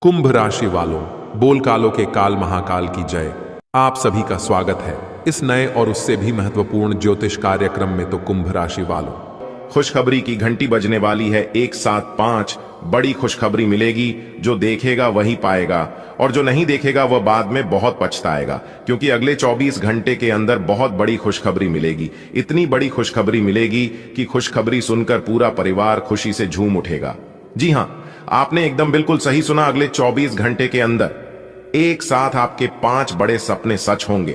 कुंभ राशि वालों, बोल कालों के काल महाकाल की जय। आप सभी का स्वागत है इस नए और उससे भी महत्वपूर्ण ज्योतिष कार्यक्रम में। तो कुंभ राशि वालों, खुशखबरी की घंटी बजने वाली है। 175 बड़ी खुशखबरी मिलेगी। जो देखेगा वही पाएगा और जो नहीं देखेगा वह बाद में बहुत पछताएगा, क्योंकि अगले 24 घंटे के अंदर बहुत बड़ी खुशखबरी मिलेगी। इतनी बड़ी खुशखबरी मिलेगी कि खुशखबरी सुनकर पूरा परिवार खुशी से झूम उठेगा। जी हां, आपने एकदम बिल्कुल सही सुना। अगले 24 घंटे के अंदर एक साथ आपके 5 बड़े सपने सच होंगे,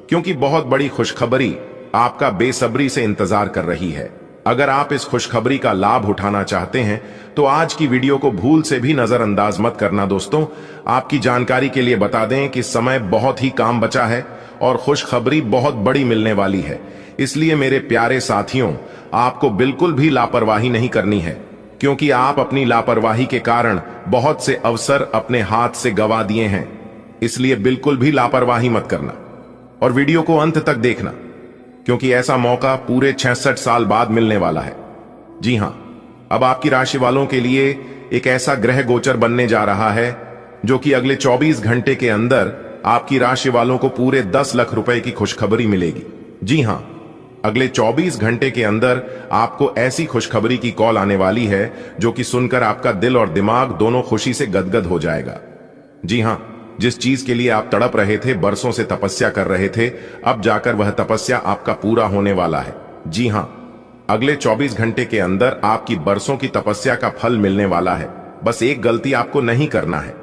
क्योंकि बहुत बड़ी खुशखबरी आपका बेसब्री से इंतजार कर रही है। अगर आप इस खुशखबरी का लाभ उठाना चाहते हैं तो आज की वीडियो को भूल से भी नजरअंदाज मत करना। दोस्तों, आपकी जानकारी के लिए बता दें कि समय बहुत ही कम बचा है और खुशखबरी बहुत बड़ी मिलने वाली है। इसलिए मेरे प्यारे साथियों, आपको बिल्कुल भी लापरवाही नहीं करनी है, क्योंकि आप अपनी लापरवाही के कारण बहुत से अवसर अपने हाथ से गंवा दिए हैं। इसलिए बिल्कुल भी लापरवाही मत करना और वीडियो को अंत तक देखना, क्योंकि ऐसा मौका पूरे 66 साल बाद मिलने वाला है। जी हां, अब आपकी राशि वालों के लिए एक ऐसा ग्रह गोचर बनने जा रहा है जो कि अगले 24 घंटे के अंदर आपकी राशि वालों को पूरे 10 लाख रुपए की खुशखबरी मिलेगी। जी हां, अगले 24 घंटे के अंदर आपको ऐसी खुशखबरी की कॉल आने वाली है जो कि सुनकर आपका दिल और दिमाग दोनों खुशी से गदगद हो जाएगा। जी हां, जिस चीज के लिए आप तड़प रहे थे, बरसों से तपस्या कर रहे थे, अब जाकर वह तपस्या आपका पूरा होने वाला है। जी हां, अगले 24 घंटे के अंदर आपकी बरसों की तपस्या का फल मिलने वाला है। बस एक गलती आपको नहीं करना है।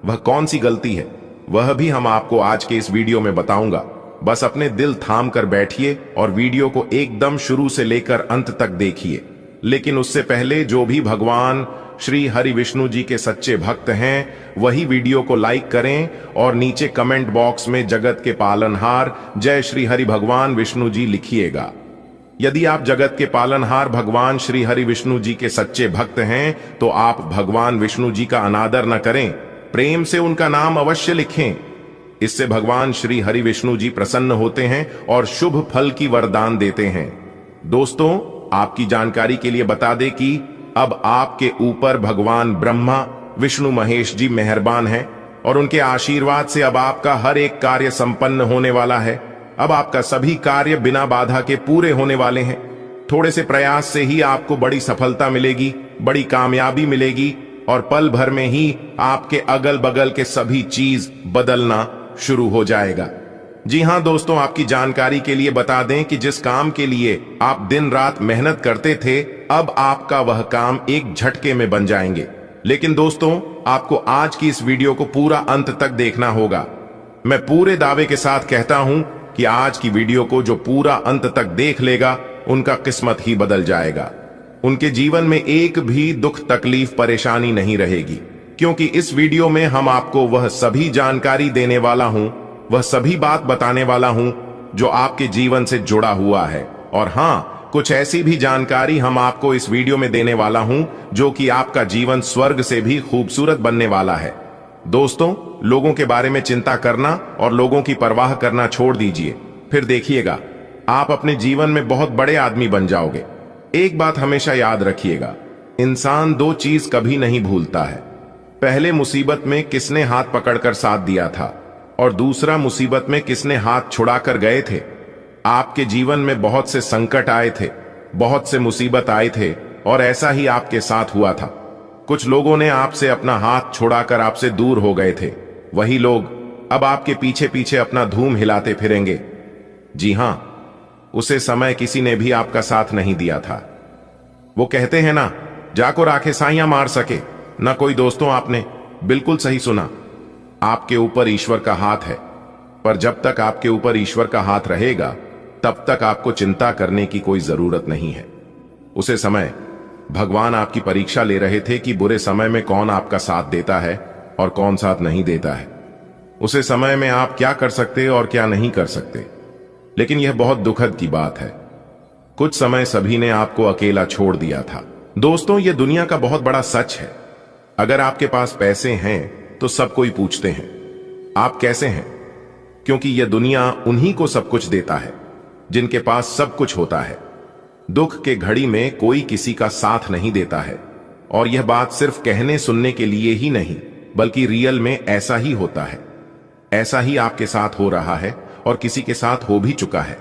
वह कौन सी गलती है, वह भी हम आपको आज के इस वीडियो में बताऊंगा। बस अपने दिल थाम कर बैठिए और वीडियो को एकदम शुरू से लेकर अंत तक देखिए। लेकिन उससे पहले जो भी भगवान श्री हरि विष्णु जी के सच्चे भक्त हैं, वही वीडियो को लाइक करें और नीचे कमेंट बॉक्स में जगत के पालनहार जय श्री हरि भगवान विष्णु जी लिखिएगा। यदि आप जगत के पालनहार भगवान श्री हरि विष्णु जी के सच्चे भक्त हैं तो आप भगवान विष्णु जी का अनादर न करें, प्रेम से उनका नाम अवश्य लिखें। इससे भगवान श्री हरि विष्णु जी प्रसन्न होते हैं और शुभ फल की वरदान देते हैं। दोस्तों, आपकी जानकारी के लिए बता दें कि अब आपके ऊपर भगवान ब्रह्मा विष्णु महेश जी मेहरबान हैं और उनके आशीर्वाद से अब आपका हर एक कार्य संपन्न होने वाला है। अब आपका सभी कार्य बिना बाधा के पूरे होने वाले हैं। थोड़े से प्रयास से ही आपको बड़ी सफलता मिलेगी, बड़ी कामयाबी मिलेगी और पल भर में ही आपके अगल बगल के सभी चीज बदलना शुरू हो जाएगा। जी हां दोस्तों, आपकी जानकारी के लिए बता दें कि जिस काम के लिए आप दिन रात मेहनत करते थे, अब आपका वह काम एक झटके में बन जाएंगे। लेकिन दोस्तों, आपको आज की इस वीडियो को पूरा अंत तक देखना होगा। मैं पूरे दावे के साथ कहता हूं कि आज की वीडियो को जो पूरा अंत तक देख लेगा, उनका किस्मत ही बदल जाएगा। उनके जीवन में एक भी दुख तकलीफ परेशानी नहीं रहेगी, क्योंकि इस वीडियो में हम आपको वह सभी जानकारी देने वाला हूं, वह सभी बात बताने वाला हूं जो आपके जीवन से जुड़ा हुआ है। और हां, कुछ ऐसी भी जानकारी हम आपको इस वीडियो में देने वाला हूं जो कि आपका जीवन स्वर्ग से भी खूबसूरत बनने वाला है। दोस्तों, लोगों के बारे में चिंता करना और लोगों की परवाह करना छोड़ दीजिए, फिर देखिएगा आप अपने जीवन में बहुत बड़े आदमी बन जाओगे। एक बात हमेशा याद रखिएगा, इंसान 2 चीज कभी नहीं भूलता है। पहले मुसीबत में किसने हाथ पकड़कर साथ दिया था और दूसरा मुसीबत में किसने हाथ छुड़ाकर गए थे। आपके जीवन में बहुत से संकट आए थे, बहुत से मुसीबत आए थे और ऐसा ही आपके साथ हुआ था। कुछ लोगों ने आपसे अपना हाथ छुड़ाकर आपसे दूर हो गए थे। वही लोग अब आपके पीछे पीछे अपना धूम हिलाते फिरेंगे। जी हां, उसे समय किसी ने भी आपका साथ नहीं दिया था। वो कहते हैं ना, जाको राखे साइयां मार सके ना कोई। दोस्तों, आपने बिल्कुल सही सुना। आपके ऊपर ईश्वर का हाथ है, पर जब तक आपके ऊपर ईश्वर का हाथ रहेगा तब तक आपको चिंता करने की कोई जरूरत नहीं है। उसे समय भगवान आपकी परीक्षा ले रहे थे कि बुरे समय में कौन आपका साथ देता है और कौन साथ नहीं देता है। उसे समय में आप क्या कर सकते और क्या नहीं कर सकते। लेकिन यह बहुत दुखद की बात है, कुछ समय सभी ने आपको अकेला छोड़ दिया था। दोस्तों, यह दुनिया का बहुत बड़ा सच है। अगर आपके पास पैसे हैं तो सब कोई पूछते हैं आप कैसे हैं, क्योंकि यह दुनिया उन्हीं को सब कुछ देता है जिनके पास सब कुछ होता है। दुख के घड़ी में कोई किसी का साथ नहीं देता है और यह बात सिर्फ कहने सुनने के लिए ही नहीं, बल्कि रियल में ऐसा ही होता है। ऐसा ही आपके साथ हो रहा है और किसी के साथ हो भी चुका है।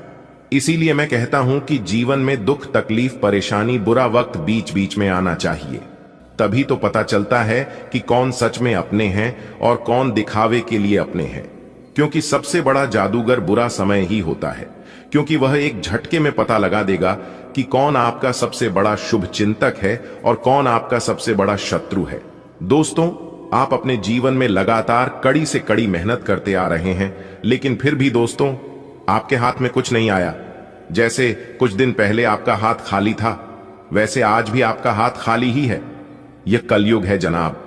इसीलिए मैं कहता हूं कि जीवन में दुख, तकलीफ, परेशानी, बुरा वक्त बीच बीच में आना चाहिए। तभी तो पता चलता है कि कौन सच में अपने हैं और कौन दिखावे के लिए अपने हैं। क्योंकि सबसे बड़ा जादूगर बुरा समय ही होता है, क्योंकि वह एक झटके में पता लगा देगा कि कौन आपका सबसे बड़ा शुभ चिंतक है और कौन आपका सबसे बड़ा शत्रु है। दोस्तों, आप अपने जीवन में लगातार कड़ी से कड़ी मेहनत करते आ रहे हैं, लेकिन फिर भी दोस्तों आपके हाथ में कुछ नहीं आया। जैसे कुछ दिन पहले आपका हाथ खाली था, वैसे आज भी आपका हाथ खाली ही है। यह कलयुग है जनाब,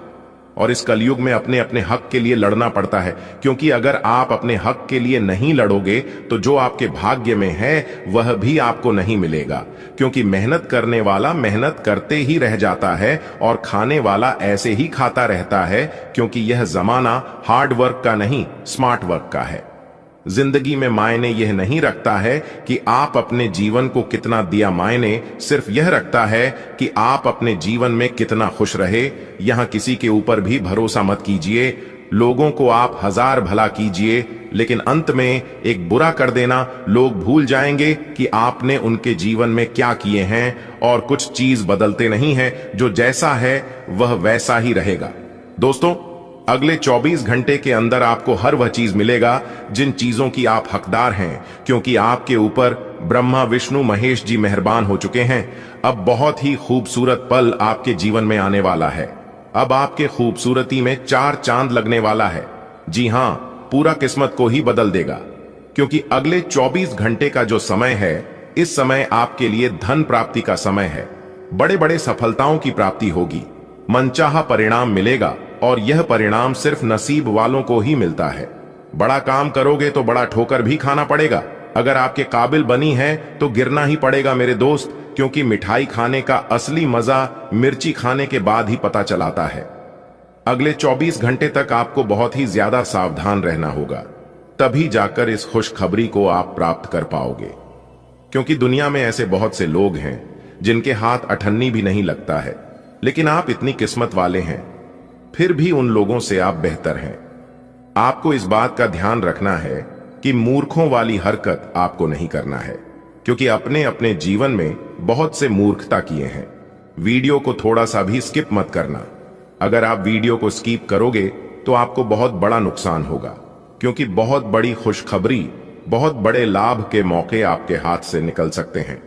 और इस कलयुग में अपने अपने हक के लिए लड़ना पड़ता है। क्योंकि अगर आप अपने हक के लिए नहीं लड़ोगे तो जो आपके भाग्य में है वह भी आपको नहीं मिलेगा। क्योंकि मेहनत करने वाला मेहनत करते ही रह जाता है और खाने वाला ऐसे ही खाता रहता है, क्योंकि यह जमाना हार्ड वर्क का नहीं, स्मार्ट वर्क का है। जिंदगी में मायने यह नहीं रखता है कि आप अपने जीवन को कितना दिया, मायने सिर्फ यह रखता है कि आप अपने जीवन में कितना खुश रहे। यहां किसी के ऊपर भी भरोसा मत कीजिए। लोगों को आप हजार भला कीजिए, लेकिन अंत में एक बुरा कर देना, लोग भूल जाएंगे कि आपने उनके जीवन में क्या किए हैं। और कुछ चीज बदलते नहीं है, जो जैसा है वह वैसा ही रहेगा। दोस्तों, अगले 24 घंटे के अंदर आपको हर वह चीज मिलेगा जिन चीजों की आप हकदार हैं, क्योंकि आपके ऊपर ब्रह्मा, विष्णु, महेश जी मेहरबान हो चुके हैं। अब बहुत ही खूबसूरत पल आपके जीवन में आने वाला है। अब आपके खूबसूरती में 4 चांद लगने वाला है। जी हां, पूरा किस्मत को ही बदल देगा। क्योंकि अगले 24 घंटे का जो समय है, इस समय आपके लिए धन प्राप्ति का समय है। बड़े बड़े सफलताओं की प्राप्ति होगी, मनचाहा परिणाम मिलेगा, और यह परिणाम सिर्फ नसीब वालों को ही मिलता है। बड़ा काम करोगे तो बड़ा ठोकर भी खाना पड़ेगा। अगर आपके काबिल बनी है तो गिरना ही पड़ेगा मेरे दोस्त, क्योंकि मिठाई खाने का असली मजा मिर्ची खाने के बाद ही पता चलाता है। अगले 24 घंटे तक आपको बहुत ही ज्यादा सावधान रहना होगा, तभी जाकर इस खुशखबरी को आप प्राप्त कर पाओगे। क्योंकि दुनिया में ऐसे बहुत से लोग हैं जिनके हाथ अठन्नी भी नहीं लगता है, लेकिन आप इतनी किस्मत वाले हैं, फिर भी उन लोगों से आप बेहतर हैं। आपको इस बात का ध्यान रखना है कि मूर्खों वाली हरकत आपको नहीं करना है, क्योंकि अपने अपने जीवन में बहुत से मूर्खता किए हैं। वीडियो को थोड़ा सा भी स्किप मत करना। अगर आप वीडियो को स्किप करोगे तो आपको बहुत बड़ा नुकसान होगा, क्योंकि बहुत बड़ी खुशखबरी, बहुत बड़े लाभ के मौके आपके हाथ से निकल सकते हैं।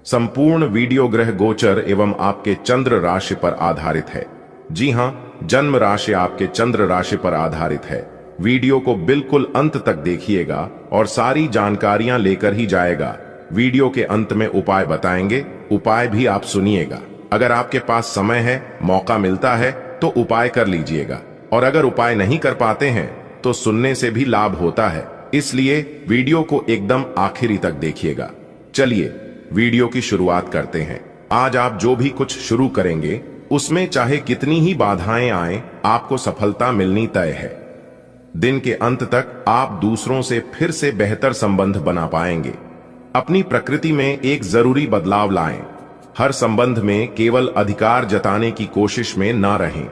संपूर्ण वीडियो ग्रह गोचर एवं आपके चंद्र राशि पर आधारित है। जी हां, जन्म राशि आपके चंद्र राशि पर आधारित है। वीडियो को बिल्कुल अंत तक देखिएगा और सारी जानकारियां लेकर ही जाएगा। वीडियो के अंत में उपाय बताएंगे, उपाय भी आप सुनिएगा। अगर आपके पास समय है, मौका मिलता है तो उपाय कर लीजिएगा, और अगर उपाय नहीं कर पाते हैं तो सुनने से भी लाभ होता है। इसलिए वीडियो को एकदम आखिरी तक देखिएगा। चलिए वीडियो की शुरुआत करते हैं। आज आप जो भी कुछ शुरू करेंगे उसमें चाहे कितनी ही बाधाएं आए, आपको सफलता मिलनी तय है। दिन के अंत तक आप दूसरों से फिर से बेहतर संबंध बना पाएंगे। अपनी प्रकृति में एक जरूरी बदलाव लाएं। हर संबंध में केवल अधिकार जताने की कोशिश में ना रहें।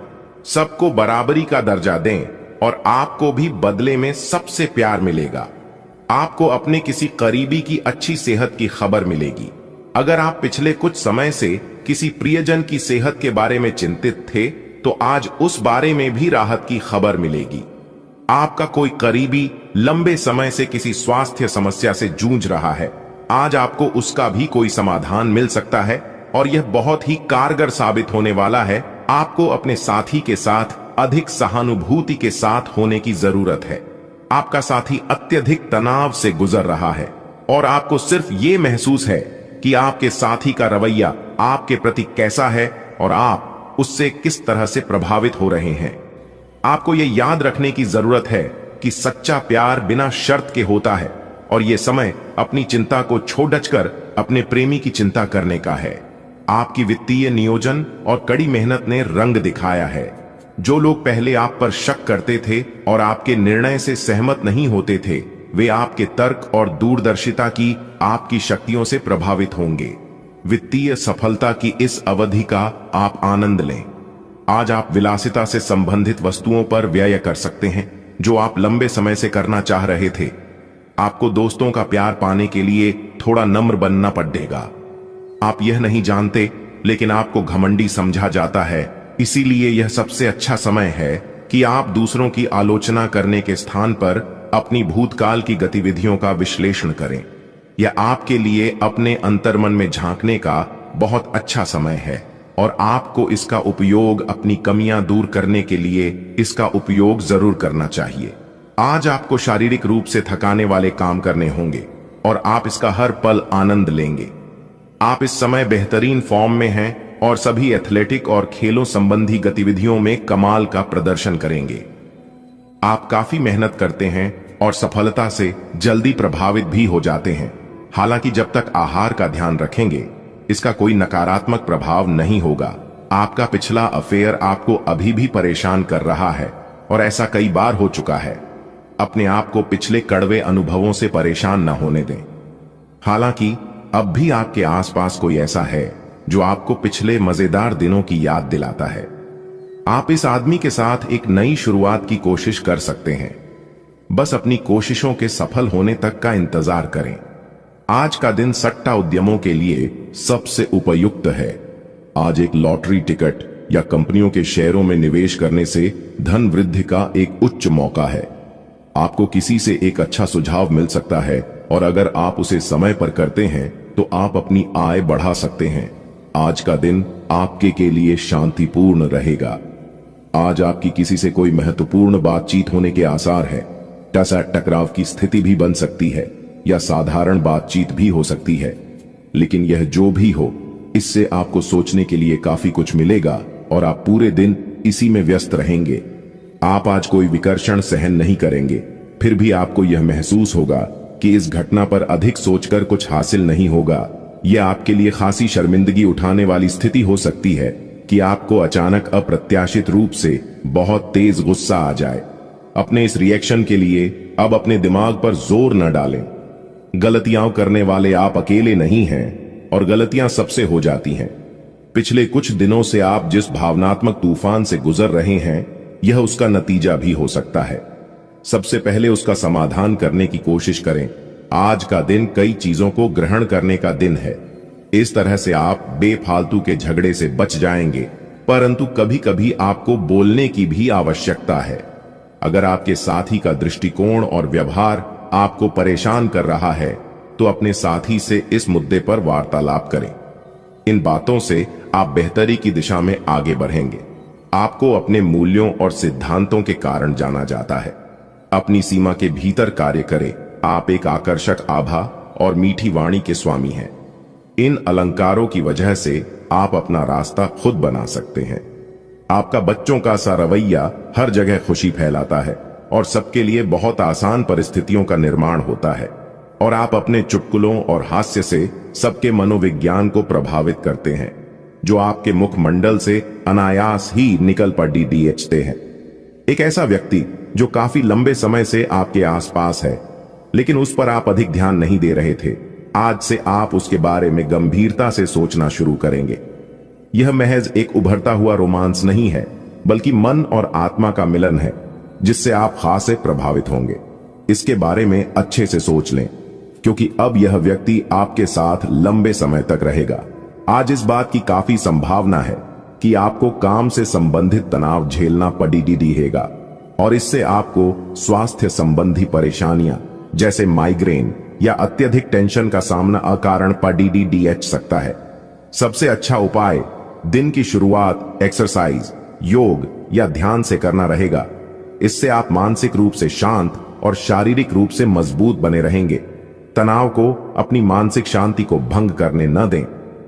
सबको बराबरी का दर्जा दें और आपको भी बदले में सबसे प्यार मिलेगा। आपको अपने किसी करीबी की अच्छी सेहत की खबर मिलेगी। अगर आप पिछले कुछ समय से किसी प्रियजन की सेहत के बारे में चिंतित थे तो आज उस बारे में भी राहत की खबर मिलेगी। आपका कोई करीबी लंबे समय से किसी स्वास्थ्य समस्या से जूझ रहा है, आज आपको उसका भी कोई समाधान मिल सकता है, और यह बहुत ही कारगर साबित होने वाला है। आपको अपने साथी के साथ अधिक सहानुभूति के साथ होने की जरूरत है। आपका साथी अत्यधिक तनाव से गुजर रहा है और आपको सिर्फ ये महसूस है कि आपके साथी का रवैया आपके प्रति कैसा है और आप उससे किस तरह से प्रभावित हो रहे हैं। आपको ये याद रखने की जरूरत है कि सच्चा प्यार बिना शर्त के होता है, और ये समय अपनी चिंता को छोड़कर अपने प्रेमी की चिंता करने का है। आपकी वित्तीय नियोजन और कड़ी मेहनत ने रंग दिखाया है। जो लोग पहले आप पर शक करते थे और आपके निर्णय से सहमत नहीं होते थे, वे आपके तर्क और दूरदर्शिता की आपकी शक्तियों से प्रभावित होंगे। वित्तीय सफलता की इस अवधि का आप आनंद लें। आज आप विलासिता से संबंधित वस्तुओं पर व्यय कर सकते हैं जो आप लंबे समय से करना चाह रहे थे। आपको दोस्तों का प्यार पाने के लिए थोड़ा नम्र बनना पड़ेगा। आप यह नहीं जानते, लेकिन आपको घमंडी समझा जाता है, इसीलिए यह सबसे अच्छा समय है कि आप दूसरों की आलोचना करने के स्थान पर अपनी भूतकाल की गतिविधियों का विश्लेषण करें। यह आपके लिए अपने अंतर्मन में झांकने का बहुत अच्छा समय है और आपको इसका उपयोग अपनी कमियां दूर करने के लिए इसका उपयोग जरूर करना चाहिए। आज आपको शारीरिक रूप से थकाने वाले काम करने होंगे और आप इसका हर पल आनंद लेंगे। आप इस समय बेहतरीन फॉर्म में हैं और सभी एथलेटिक और खेलों संबंधी गतिविधियों में कमाल का प्रदर्शन करेंगे। आप काफी मेहनत करते हैं और सफलता से जल्दी प्रभावित भी हो जाते हैं। हालांकि जब तक आहार का ध्यान रखेंगे, इसका कोई नकारात्मक प्रभाव नहीं होगा। आपका पिछला अफेयर आपको अभी भी परेशान कर रहा है और ऐसा कई बार हो चुका है। अपने आप को पिछले कड़वे अनुभवों से परेशान न होने दें। हालांकि अब भी आपके आसपास कोई ऐसा है जो आपको पिछले मजेदार दिनों की याद दिलाता है। आप इस आदमी के साथ एक नई शुरुआत की कोशिश कर सकते हैं। बस अपनी कोशिशों के सफल होने तक का इंतजार करें। आज का दिन सट्टा उद्यमों के लिए सबसे उपयुक्त है। आज एक लॉटरी टिकट या कंपनियों के शेयरों में निवेश करने से धन वृद्धि का एक उच्च मौका है। आपको किसी से एक अच्छा सुझाव मिल सकता है और अगर आप उसे समय पर करते हैं तो आप अपनी आय बढ़ा सकते हैं। आज का दिन आपके के लिए शांतिपूर्ण रहेगा। आज आपकी किसी से कोई महत्वपूर्ण बातचीत होने के आसार है। टकराव की स्थिति भी बन सकती है या साधारण बातचीत भी हो सकती है, लेकिन यह जो भी हो, इससे आपको सोचने के लिए काफी कुछ मिलेगा और आप पूरे दिन इसी में व्यस्त रहेंगे। आप आज कोई विकर्षण सहन नहीं करेंगे, फिर भी आपको यह महसूस होगा कि इस घटना पर अधिक सोचकर कुछ हासिल नहीं होगा। यह आपके लिए खासी शर्मिंदगी उठाने वाली स्थिति हो सकती है कि आपको अचानक अप्रत्याशित रूप से बहुत तेज गुस्सा आ जाए। अपने इस रिएक्शन के लिए अब अपने दिमाग पर जोर न डालें। गलतियां करने वाले आप अकेले नहीं हैं और गलतियां सबसे हो जाती हैं। पिछले कुछ दिनों से आप जिस भावनात्मक तूफान से गुजर रहे हैं, यह उसका नतीजा भी हो सकता है। सबसे पहले उसका समाधान करने की कोशिश करें। आज का दिन कई चीजों को ग्रहण करने का दिन है। इस तरह से आप बेफालतू के झगड़े से बच जाएंगे, परंतु कभी कभी आपको बोलने की भी आवश्यकता है। अगर आपके साथी का दृष्टिकोण और व्यवहार आपको परेशान कर रहा है, तो अपने साथी से इस मुद्दे पर वार्तालाप करें। इन बातों से आप बेहतरी की दिशा में आगे बढ़ेंगे। आपको अपने मूल्यों और सिद्धांतों के कारण जाना जाता है। अपनी सीमा के भीतर कार्य करें। आप एक आकर्षक आभा और मीठी वाणी के स्वामी हैं। इन अलंकारों की वजह से आप अपना रास्ता खुद बना सकते हैं। आपका बच्चों का सा रवैया हर जगह खुशी फैलाता है और सबके लिए बहुत आसान परिस्थितियों का निर्माण होता है, और आप अपने चुटकुलों और हास्य से सबके मनोविज्ञान को प्रभावित करते हैं, जो आपके मुखमंडल से अनायास ही निकल पड़ते हैं। एक ऐसा व्यक्ति जो काफी लंबे समय से आपके आसपास है, लेकिन उस पर आप अधिक ध्यान नहीं दे रहे थे, आज से आप उसके बारे में गंभीरता से सोचना शुरू करेंगे। यह महज एक उभरता हुआ रोमांस नहीं है, बल्कि मन और आत्मा का मिलन है, जिससे आप खासे प्रभावित होंगे। इसके बारे में अच्छे से सोच लें, क्योंकि अब यह व्यक्ति आपके साथ लंबे समय तक रहेगा। आज इस बात की काफी संभावना है कि आपको काम से संबंधित तनाव झेलना पड़ेगा और इससे आपको स्वास्थ्य संबंधी परेशानियां जैसे माइग्रेन या अत्यधिक टेंशन का सामना अकारण पड़ सकता है। सबसे अच्छा उपाय दिन की शुरुआत एक्सरसाइज, योग या ध्यान से करना रहेगा। इससे आप मानसिक रूप से शांत और शारीरिक रूप से मजबूत बने रहेंगे। तनाव को अपनी मानसिक शांति को भंग करने न दें,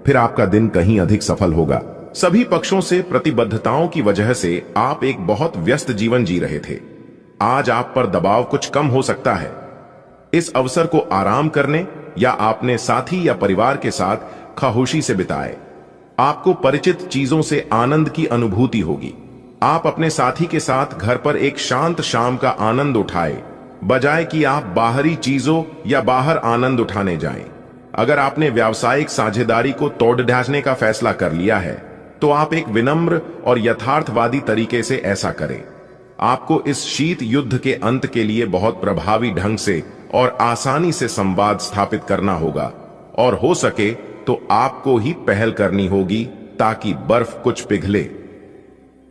फिर आपका दिन कहीं अधिक सफल होगा। सभी पक्षों से प्रतिबद्धताओं की वजह से आप एक बहुत व्यस्त जीवन जी रहे थे। आज आप पर दबाव कुछ कम हो सकता है। इस अवसर को आराम करने या अपने साथी या परिवार के साथ खामोशी से बिताएं। आपको परिचित चीजों से आनंद की अनुभूति होगी। आप अपने साथी के साथ घर पर एक शांत शाम का आनंद उठाएं, बजाय कि आप बाहरी चीजों या बाहर आनंद उठाने जाएं। अगर आपने व्यावसायिक साझेदारी को तोड़ ढांचने का फैसला कर लिया है, तो आप एक विनम्र और यथार्थवादी तरीके से ऐसा करें। आपको इस शीत युद्ध के अंत के लिए बहुत प्रभावी ढंग से और आसानी से संवाद स्थापित करना होगा, और हो सके तो आपको ही पहल करनी होगी ताकि बर्फ कुछ पिघले।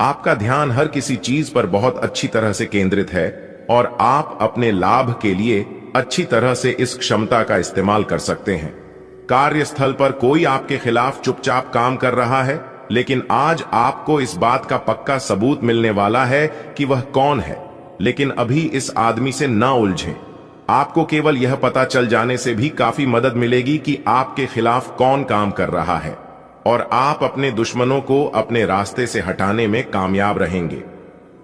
आपका ध्यान हर किसी चीज पर बहुत अच्छी तरह से केंद्रित है और आप अपने लाभ के लिए अच्छी तरह से इस क्षमता का इस्तेमाल कर सकते हैं। कार्यस्थल पर कोई आपके खिलाफ चुपचाप काम कर रहा है, लेकिन आज आपको इस बात का पक्का सबूत मिलने वाला है कि वह कौन है। लेकिन अभी इस आदमी से ना उलझें। आपको केवल यह पता चल जाने से भी काफी मदद मिलेगी कि आपके खिलाफ कौन काम कर रहा है, और आप अपने दुश्मनों को अपने रास्ते से हटाने में कामयाब रहेंगे।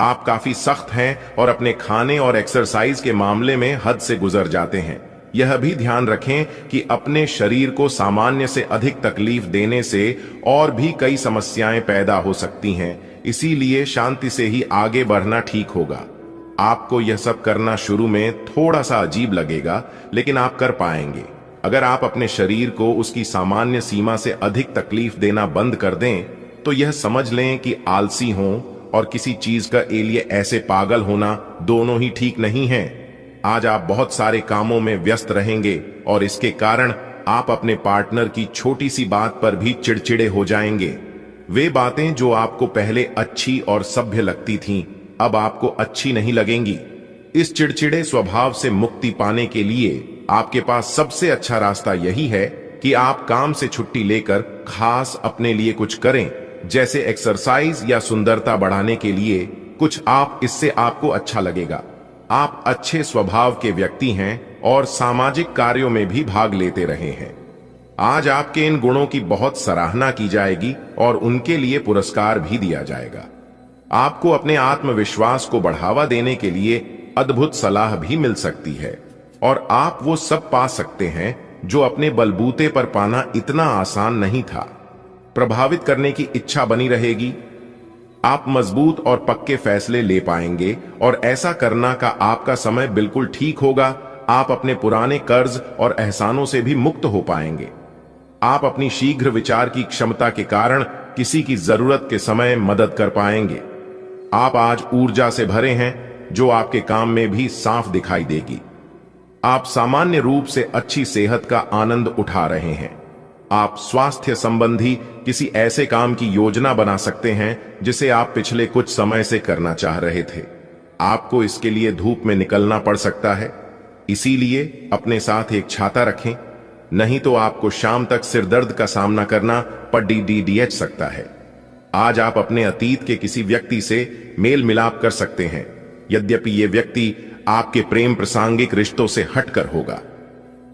आप काफी सख्त हैं और अपने खाने और एक्सरसाइज के मामले में हद से गुजर जाते हैं। यह भी ध्यान रखें कि अपने शरीर को सामान्य से अधिक तकलीफ देने से और भी कई समस्याएं पैदा हो सकती हैं, इसीलिए शांति से ही आगे बढ़ना ठीक होगा। आपको यह सब करना शुरू में थोड़ा सा अजीब लगेगा, लेकिन आप कर पाएंगे। अगर आप अपने शरीर को उसकी सामान्य सीमा से अधिक तकलीफ देना बंद कर दें, तो यह समझ लें कि आलसी हों और किसी चीज का लिए ऐसे पागल होना दोनों ही ठीक नहीं है। आज आप बहुत सारे कामों में व्यस्त रहेंगे और इसके कारण आप अपने पार्टनर की छोटी सी बात पर भी चिड़चिड़े हो जाएंगे। वे बातें जो आपको पहले अच्छी और सभ्य लगती थीं, अब आपको अच्छी नहीं लगेंगी। इस चिड़चिड़े स्वभाव से मुक्ति पाने के लिए आपके पास सबसे अच्छा रास्ता यही है कि आप काम से छुट्टी लेकर खास अपने लिए कुछ करें, जैसे एक्सरसाइज या सुंदरता बढ़ाने के लिए कुछ। इससे आपको अच्छा लगेगा। आप अच्छे स्वभाव के व्यक्ति हैं और सामाजिक कार्यों में भी भाग लेते रहे हैं। आज आपके इन गुणों की बहुत सराहना की जाएगी और उनके लिए पुरस्कार भी दिया जाएगा। आपको अपने आत्मविश्वास को बढ़ावा देने के लिए अद्भुत सलाह भी मिल सकती है, और आप वो सब पा सकते हैं जो अपने बलबूते पर पाना इतना आसान नहीं था। प्रभावित करने की इच्छा बनी रहेगी। आप मजबूत और पक्के फैसले ले पाएंगे और ऐसा करना का आपका समय बिल्कुल ठीक होगा। आप अपने पुराने कर्ज और एहसानों से भी मुक्त हो पाएंगे। आप अपनी शीघ्र विचार की क्षमता के कारण किसी की जरूरत के समय मदद कर पाएंगे। आप आज ऊर्जा से भरे हैं जो आपके काम में भी साफ दिखाई देगी। आप सामान्य रूप से अच्छी सेहत का आनंद उठा रहे हैं। आप स्वास्थ्य संबंधी किसी ऐसे काम की योजना बना सकते हैं जिसे आप पिछले कुछ समय से करना चाह रहे थे। आपको इसके लिए धूप में निकलना पड़ सकता है, इसीलिए अपने साथ एक छाता रखें, नहीं तो आपको शाम तक सिरदर्द का सामना करना पड़ सकता है। आज आप अपने अतीत के किसी व्यक्ति से मेल मिलाप कर सकते हैं, यद्यपि यह व्यक्ति आपके प्रेम प्रासंगिक रिश्तों से हटकर होगा।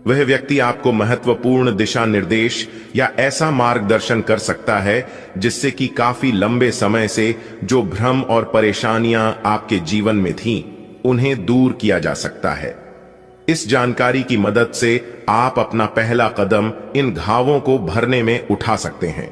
वह व्यक्ति आपको महत्वपूर्ण दिशा निर्देश या ऐसा मार्गदर्शन कर सकता है जिससे कि काफी लंबे समय से जो भ्रम और परेशानियां आपके जीवन में थीं, उन्हें दूर किया जा सकता है। इस जानकारी की मदद से आप अपना पहला कदम इन घावों को भरने में उठा सकते हैं।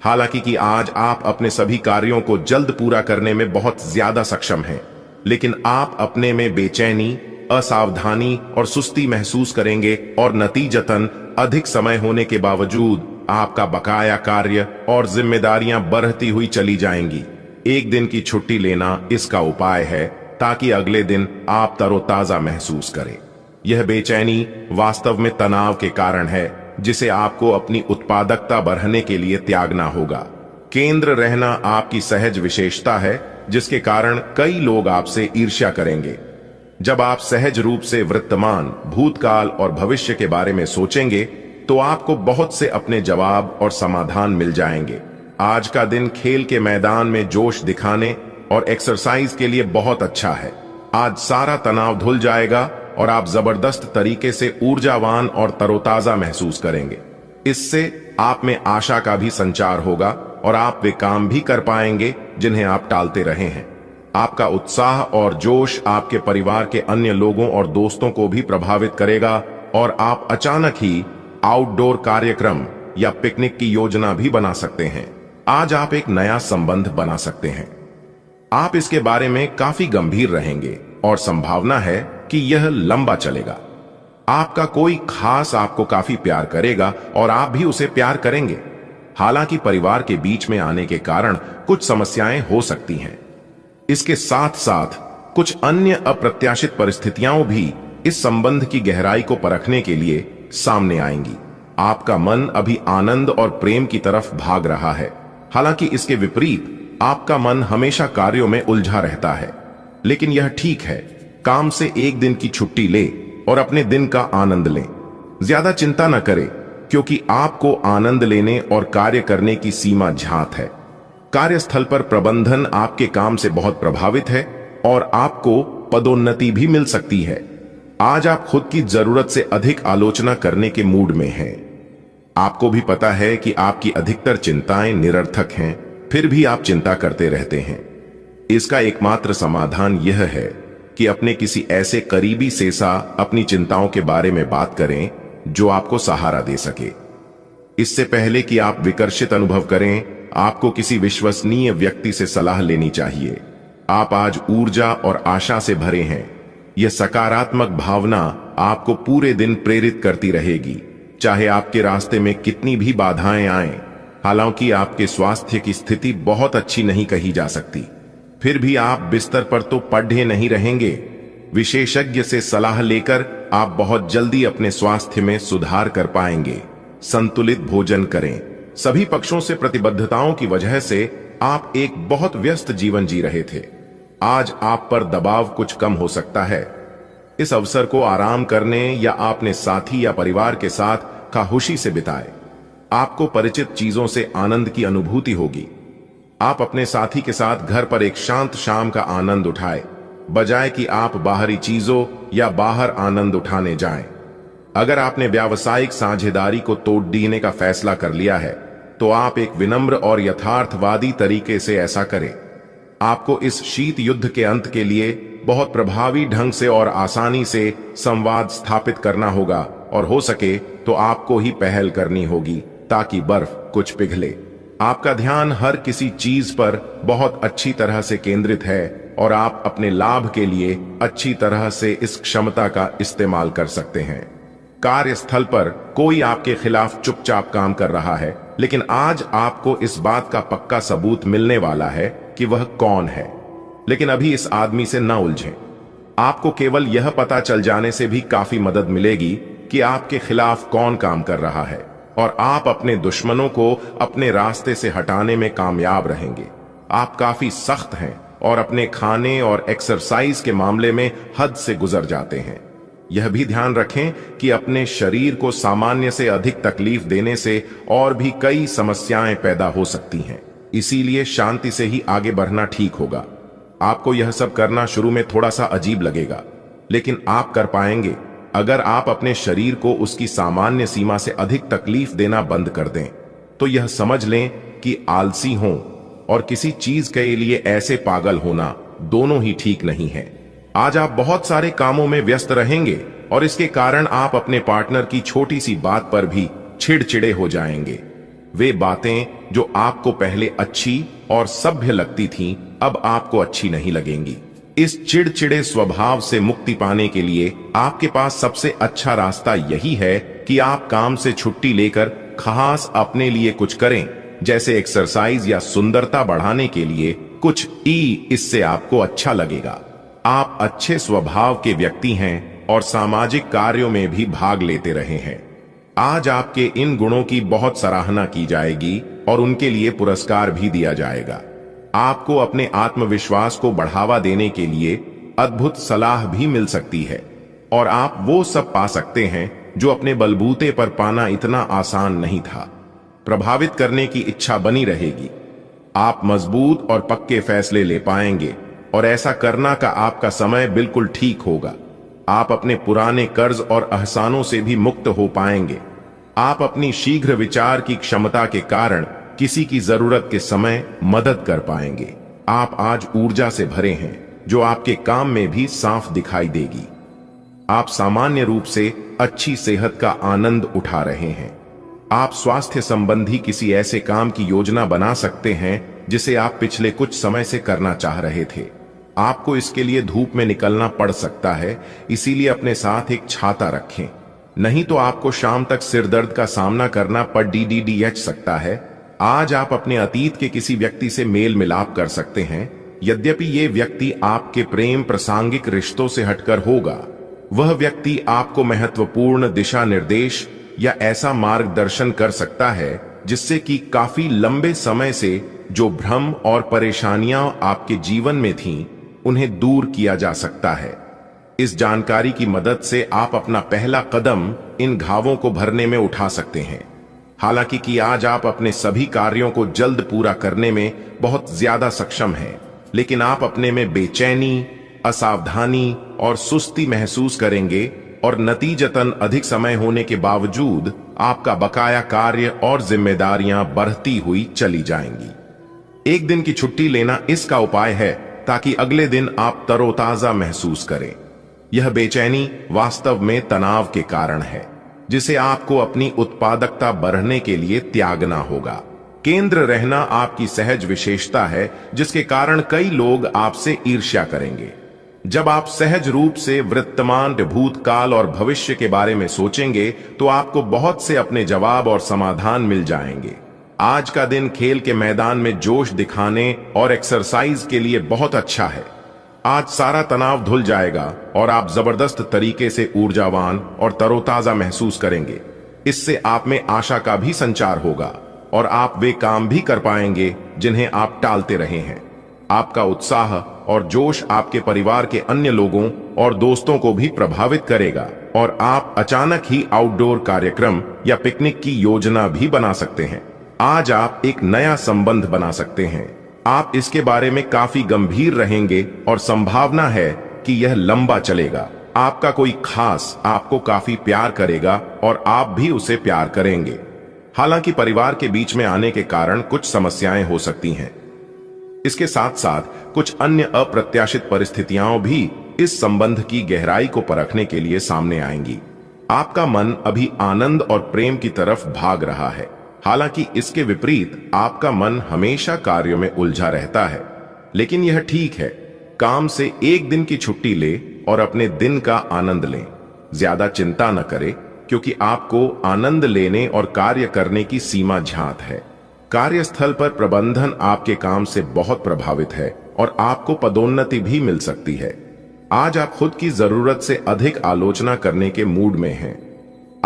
हालांकि कि आज आप अपने सभी कार्यों को जल्द पूरा करने में बहुत ज्यादा सक्षम हैं, लेकिन आप अपने में बेचैनी, असावधानी और सुस्ती महसूस करेंगे और नतीजतन अधिक समय होने के बावजूद आपका बकाया कार्य और जिम्मेदारियां बढ़ती हुई चली जाएंगी। एक दिन की छुट्टी लेना इसका उपाय है ताकि अगले दिन आप तरोताजा महसूस करें। यह बेचैनी वास्तव में तनाव के कारण है जिसे आपको अपनी उत्पादकता बढ़ाने के लिए त्यागना होगा। केंद्र रहना आपकी सहज विशेषता है जिसके कारण कई लोग आपसे ईर्ष्या करेंगे। जब आप सहज रूप से वर्तमान, भूतकाल और भविष्य के बारे में सोचेंगे तो आपको बहुत से अपने जवाब और समाधान मिल जाएंगे। आज का दिन खेल के मैदान में जोश दिखाने और एक्सरसाइज के लिए बहुत अच्छा है। आज सारा तनाव धुल जाएगा और आप जबरदस्त तरीके से ऊर्जावान और तरोताजा महसूस करेंगे। इससे आप में आशा का भी संचार होगा और आप वे काम भी कर पाएंगे जिन्हें आप टालते रहे हैं। आपका उत्साह और जोश आपके परिवार के अन्य लोगों और दोस्तों को भी प्रभावित करेगा और आप अचानक ही आउटडोर कार्यक्रम या पिकनिक की योजना भी बना सकते हैं। आज आप एक नया संबंध बना सकते हैं। आप इसके बारे में काफी गंभीर रहेंगे और संभावना है कि यह लंबा चलेगा। आपका कोई खास आपको काफी प्यार करेगा और आप भी उसे प्यार करेंगे। हालांकि परिवार के बीच में आने के कारण कुछ समस्याएं हो सकती हैं। इसके साथ साथ कुछ अन्य अप्रत्याशित परिस्थितियां भी इस संबंध की गहराई को परखने के लिए सामने आएंगी। आपका मन अभी आनंद और प्रेम की तरफ भाग रहा है, हालांकि इसके विपरीत आपका मन हमेशा कार्यों में उलझा रहता है। लेकिन यह ठीक है, काम से एक दिन की छुट्टी ले और अपने दिन का आनंद लें। ज्यादा चिंता न करें, क्योंकि आपको आनंद लेने और कार्य करने की सीमा ज्ञात है। कार्यस्थल पर प्रबंधन आपके काम से बहुत प्रभावित है और आपको पदोन्नति भी मिल सकती है। आज आप खुद की जरूरत से अधिक आलोचना करने के मूड में हैं। आपको भी पता है कि आपकी अधिकतर चिंताएं निरर्थक हैं, फिर भी आप चिंता करते रहते हैं। इसका एकमात्र समाधान यह है कि अपने किसी ऐसे करीबी से अपनी चिंताओं के बारे में बात करें जो आपको सहारा दे सके। इससे पहले कि आप विकर्षित अनुभव करें, आपको किसी विश्वसनीय व्यक्ति से सलाह लेनी चाहिए। आप आज ऊर्जा और आशा से भरे हैं। यह सकारात्मक भावना आपको पूरे दिन प्रेरित करती रहेगी, चाहे आपके रास्ते में कितनी भी बाधाएं आएं। हालांकि आपके स्वास्थ्य की स्थिति बहुत अच्छी नहीं कही जा सकती, फिर भी आप बिस्तर पर तो पड़े नहीं रहेंगे। विशेषज्ञ से सलाह लेकर आप बहुत जल्दी अपने स्वास्थ्य में सुधार कर पाएंगे। संतुलित भोजन करें। सभी पक्षों से प्रतिबद्धताओं की वजह से आप एक बहुत व्यस्त जीवन जी रहे थे। आज आप पर दबाव कुछ कम हो सकता है। इस अवसर को आराम करने या अपने साथी या परिवार के साथ खामोशी से बिताएं। आपको परिचित चीजों से आनंद की अनुभूति होगी। आप अपने साथी के साथ घर पर एक शांत शाम का आनंद उठाएं, बजाय कि आप बाहरी चीजों या बाहर आनंद उठाने जाएं। अगर आपने व्यावसायिक साझेदारी को तोड़ देने का फैसला कर लिया है, तो आप एक विनम्र और यथार्थवादी तरीके से ऐसा करें। आपको इस शीत युद्ध के अंत के लिए बहुत प्रभावी ढंग से और आसानी से संवाद स्थापित करना होगा, और हो सके तो आपको ही पहल करनी होगी ताकि बर्फ कुछ पिघले। आपका ध्यान हर किसी चीज पर बहुत अच्छी तरह से केंद्रित है और आप अपने लाभ के लिए अच्छी तरह से इस क्षमता का इस्तेमाल कर सकते हैं। कार्यस्थल पर कोई आपके खिलाफ चुपचाप काम कर रहा है, लेकिन आज आपको इस बात का पक्का सबूत मिलने वाला है कि वह कौन है। लेकिन अभी इस आदमी से न उलझें। आपको केवल यह पता चल जाने से भी काफी मदद मिलेगी कि आपके खिलाफ कौन काम कर रहा है, और आप अपने दुश्मनों को अपने रास्ते से हटाने में कामयाब रहेंगे। आप काफी सख्त हैं और अपने खाने और एक्सरसाइज के मामले में हद से गुजर जाते हैं। यह भी ध्यान रखें कि अपने शरीर को सामान्य से अधिक तकलीफ देने से और भी कई समस्याएं पैदा हो सकती हैं। इसीलिए शांति से ही आगे बढ़ना ठीक होगा। आपको यह सब करना शुरू में थोड़ा सा अजीब लगेगा, लेकिन आप कर पाएंगे अगर आप अपने शरीर को उसकी सामान्य सीमा से अधिक तकलीफ देना बंद कर दें। तो यह समझ लें कि आलसी हों और किसी चीज के लिए ऐसे पागल होना दोनों ही ठीक नहीं है। आज आप बहुत सारे कामों में व्यस्त रहेंगे और इसके कारण आप अपने पार्टनर की छोटी सी बात पर भी चिड़चिड़े हो जाएंगे। वे बातें जो आपको पहले अच्छी और सभ्य लगती थीं, अब आपको अच्छी नहीं लगेंगी। इस चिड़चिड़े स्वभाव से मुक्ति पाने के लिए आपके पास सबसे अच्छा रास्ता यही है कि आप काम से छुट्टी लेकर खास अपने लिए कुछ करें, जैसे एक्सरसाइज या सुंदरता बढ़ाने के लिए कुछ। इससे आपको अच्छा लगेगा। आप अच्छे स्वभाव के व्यक्ति हैं और सामाजिक कार्यों में भी भाग लेते रहे हैं। आज आपके इन गुणों की बहुत सराहना की जाएगी और उनके लिए पुरस्कार भी दिया जाएगा। आपको अपने आत्मविश्वास को बढ़ावा देने के लिए अद्भुत सलाह भी मिल सकती है, और आप वो सब पा सकते हैं जो अपने बलबूते पर पाना इतना आसान नहीं था। प्रभावित करने की इच्छा बनी रहेगी। आप मजबूत और पक्के फैसले ले पाएंगे, और ऐसा करना का आपका समय बिल्कुल ठीक होगा। आप अपने पुराने कर्ज और एहसानों से भी मुक्त हो पाएंगे। आप अपनी शीघ्र विचार की क्षमता के कारण किसी की जरूरत के समय मदद कर पाएंगे। आप आज ऊर्जा से भरे हैं, जो आपके काम में भी साफ दिखाई देगी। आप सामान्य रूप से अच्छी सेहत का आनंद उठा रहे हैं। आप स्वास्थ्य संबंधी किसी ऐसे काम की योजना बना सकते हैं जिसे आप पिछले कुछ समय से करना चाह रहे थे। आपको इसके लिए धूप में निकलना पड़ सकता है, इसीलिए अपने साथ एक छाता रखें, नहीं तो आपको शाम तक सिरदर्द का सामना करना पड़ सकता है। आज आप अपने अतीत के किसी व्यक्ति से मेल मिलाप कर सकते हैं। यद्यपि ये व्यक्ति आपके प्रेम प्रासंगिक रिश्तों से हटकर होगा, वह व्यक्ति आपको महत्वपूर्ण दिशा निर्देश या ऐसा मार्गदर्शन कर सकता है जिससे कि काफी लंबे समय से जो भ्रम और परेशानियां आपके जीवन में थीं, उन्हें दूर किया जा सकता है। इस जानकारी की मदद से आप अपना पहला कदम इन घावों को भरने में उठा सकते हैं। हालांकि कि आज आप अपने सभी कार्यों को जल्द पूरा करने में बहुत ज्यादा सक्षम हैं, लेकिन आप अपने में बेचैनी, असावधानी और सुस्ती महसूस करेंगे और नतीजतन अधिक समय होने के बावजूद आपका बकाया कार्य और जिम्मेदारियां बढ़ती हुई चली जाएंगी। एक दिन की छुट्टी लेना इसका उपाय है ताकि अगले दिन आप तरोताजा महसूस करें। यह बेचैनी वास्तव में तनाव के कारण है, जिसे आपको अपनी उत्पादकता बढ़ने के लिए त्यागना होगा। केंद्र रहना आपकी सहज विशेषता है, जिसके कारण कई लोग आपसे ईर्ष्या करेंगे। जब आप सहज रूप से वर्तमान, भूतकाल और भविष्य के बारे में सोचेंगे तो आपको बहुत से अपने जवाब और समाधान मिल जाएंगे। आज का दिन खेल के मैदान में जोश दिखाने और एक्सरसाइज के लिए बहुत अच्छा है। आज सारा तनाव धुल जाएगा और आप जबरदस्त तरीके से ऊर्जावान और तरोताजा महसूस करेंगे। इससे आप में आशा का भी संचार होगा और आप वे काम भी कर पाएंगे जिन्हें आप टालते रहे हैं। आपका उत्साह और जोश आपके परिवार के अन्य लोगों और दोस्तों को भी प्रभावित करेगा और आप अचानक ही आउटडोर कार्यक्रम या पिकनिक की योजना भी बना सकते हैं। आज आप एक नया संबंध बना सकते हैं। आप इसके बारे में काफी गंभीर रहेंगे और संभावना है कि यह लंबा चलेगा। आपका कोई खास आपको काफी प्यार करेगा और आप भी उसे प्यार करेंगे। हालांकि परिवार के बीच में आने के कारण कुछ समस्याएं हो सकती हैं। इसके साथ साथ कुछ अन्य अप्रत्याशित परिस्थितियां भी इस संबंध की गहराई को परखने के लिए सामने आएंगी। आपका मन अभी आनंद और प्रेम की तरफ भाग रहा है। हालांकि इसके विपरीत आपका मन हमेशा कार्यों में उलझा रहता है। लेकिन यह ठीक है। काम से एक दिन की छुट्टी ले और अपने दिन का आनंद लें। ज्यादा चिंता न करें, क्योंकि आपको आनंद लेने और कार्य करने की सीमा ज्ञात है। कार्यस्थल पर प्रबंधन आपके काम से बहुत प्रभावित है और आपको पदोन्नति भी मिल सकती है। आज आप खुद की जरूरत से अधिक आलोचना करने के मूड में हैं।